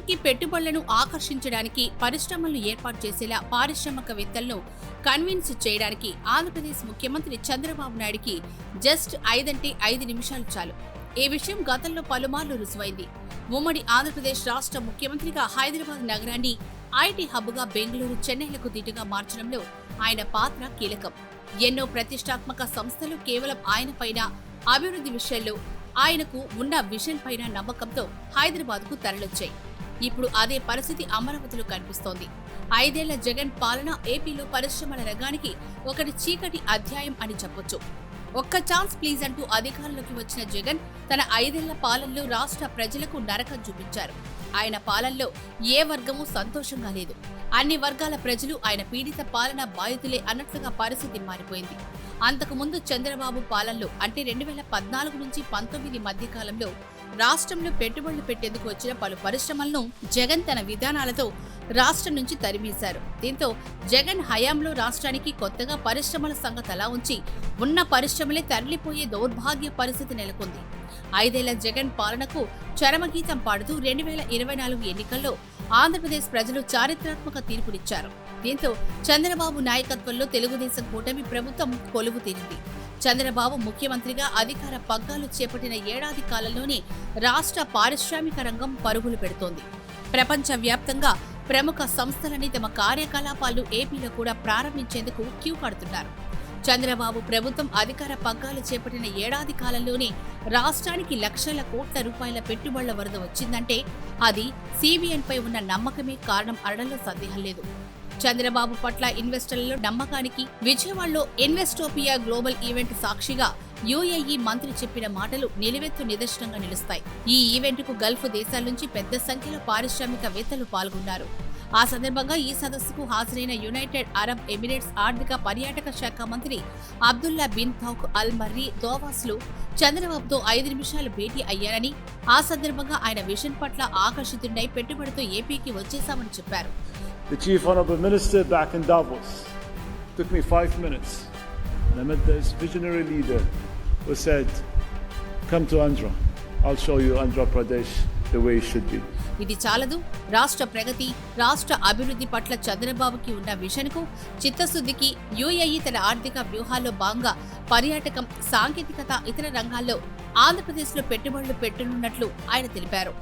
రాష్ట్రానికి పెట్టుబడులను ఆకర్షించడానికి పరిశ్రమలను ఏర్పాటు చేసేలా పారిశ్రామికవేత్తలను కన్విన్స్ చేయడానికి ఆంధ్రప్రదేశ్ ముఖ్యమంత్రి చంద్రబాబు నాయుడికి జస్ట్ 5 నిమిషాలు చాలు. ఈ విషయం గతంలో పలుమార్లు రుజువైంది. ఉమ్మడి ఆంధ్రప్రదేశ్ రాష్ట్ర ముఖ్యమంత్రిగా హైదరాబాద్ నగరాన్ని ఐటీ హబ్గా బెంగళూరు, చెన్నైలకు దీటుగా మార్చడంలో ఆయన పాత్ర కీలకం. ఎన్నో ప్రతిష్టాత్మక సంస్థలు కేవలం ఆయన పైన, అభివృద్ధి విషయంలో ఆయనకు ఉన్న విజన్ పైన నమ్మకంతో హైదరాబాద్కు తరలొచ్చాయి. ఇప్పుడు అదే పరిస్థితి అమరావతిలో కనిపిస్తోంది. 5 ఏళ్ల జగన్ పాలన ఏపీలో పరిశ్రమల రంగానికి ఒకటి చీకటి అధ్యాయం అని చెప్పొచ్చు. ఒక్క ఛాన్స్ ప్లీజ్ అంటూ అధికారంలోకి వచ్చిన జగన్ తన 5 ఏళ్ల పాలనలో రాష్ట్ర ప్రజలకు నరకం చూపించారు. ఆయన పాలనలో ఏ వర్గమూ సంతోషంగా లేదు. అన్ని వర్గాల ప్రజలు ఆయన పీడిత పాలన బాధితులే అన్నట్లుగా పరిస్థితి మారిపోయింది. అంతకుముందు చంద్రబాబు పాలనలో అంటే 2014 నుంచి 19 మధ్య కాలంలో రాష్ట్రంలో పెట్టుబడులు పెట్టేందుకు వచ్చిన పలు పరిశ్రమలను జగన్ తన విధానాలతో రాష్ట్రం నుంచి తరిమేశారు. దీంతో జగన్ హయాంలో రాష్ట్రానికి కొత్తగా పరిశ్రమల సంగతి అలా ఉంచి ఉన్న పరిశ్రమలే తరలిపోయే దౌర్భాగ్య పరిస్థితి నెలకొంది. 5 ఏళ్ల జగన్ పాలనకు చరమగీతం పాడుతూ 2024 ఎన్నికల్లో ఆంధ్రప్రదేశ్ ప్రజలు చారిత్రాత్మక తీర్పునిచ్చారు. దీంతో చంద్రబాబు నాయకత్వంలో తెలుగుదేశం కూటమి ప్రభుత్వం కొలువు తీరింది. చంద్రబాబు ముఖ్యమంత్రిగా అధికార పగ్గాలు చేపట్టిన ఏడాది కాలంలోనే రాష్ట్ర పారిశ్రామిక రంగం పరుగులు పెడుతోంది. ప్రపంచ వ్యాప్తంగా ప్రముఖ సంస్థలని తమ కార్యకలాపాలు ఏపీలో కూడా ప్రారంభించేందుకు క్యూ కడుతున్నారు. చంద్రబాబు ప్రభుత్వం అధికార పగ్గాలు చేపట్టిన ఏడాది కాలంలోనే రాష్ట్రానికి లక్షల కోట్ల రూపాయల పెట్టుబడుల వరద వచ్చిందంటే అది సిబిఎన్ పై ఉన్న నమ్మకమే కారణం అనడంలో సందేహం లేదు. చంద్రబాబు పట్ల ఇన్వెస్టర్లలో నమ్మకానికి విజయవాడలో ఇన్వెస్టోపియా గ్లోబల్ ఈవెంట్ సాక్షిగా యుఏఈ మంత్రి చెప్పిన మాటలు నిలువెత్తు నిదర్శనంగా నిలుస్తాయి. ఈ ఈవెంట్కు గల్ఫ్ దేశాల నుంచి పెద్ద సంఖ్యలో పారిశ్రామికవేత్తలు పాల్గొన్నారు. ఆ సందర్భంగా ఈ సదస్సుకు హాజరైన యునైటెడ్ అరబ్ ఎమిరేట్స్ ఆర్థిక పర్యాటక శాఖ మంత్రి అబ్దుల్లా బిన్ తౌక్ అల్ మర్రీ దోవాస్లో చంద్రబాబుతో 5 నిమిషాలు భేటీ అయ్యారని, ఆ సందర్భంగా ఆయన విజన్ పట్ల ఆకర్షితుడై పెట్టుబడితో ఏపీకి వచ్చేశామని చెప్పారు. The Chief Honourable Minister back in Davos took me 5 minutes and I met this visionary leader who said, come to Andhra, I'll show you Andhra Pradesh the way it should be. ఇది చాలదు. రాష్ట్ర ప్రగతి, రాష్ట్ర అభివృద్ధి పట్ల చంద్రబాబుకి ఉన్న విజన్కు, చిత్తశుద్ధికి UAE తన ఆర్థిక వ్యూహాల్లో భాగంగా పర్యాటకం, సాంకేతికత, ఇతర రంగాల్లో ఆంధ్రప్రదేశ్లో పెట్టుబడులు పెట్టనున్నట్లు ఆయన తెలిపారు.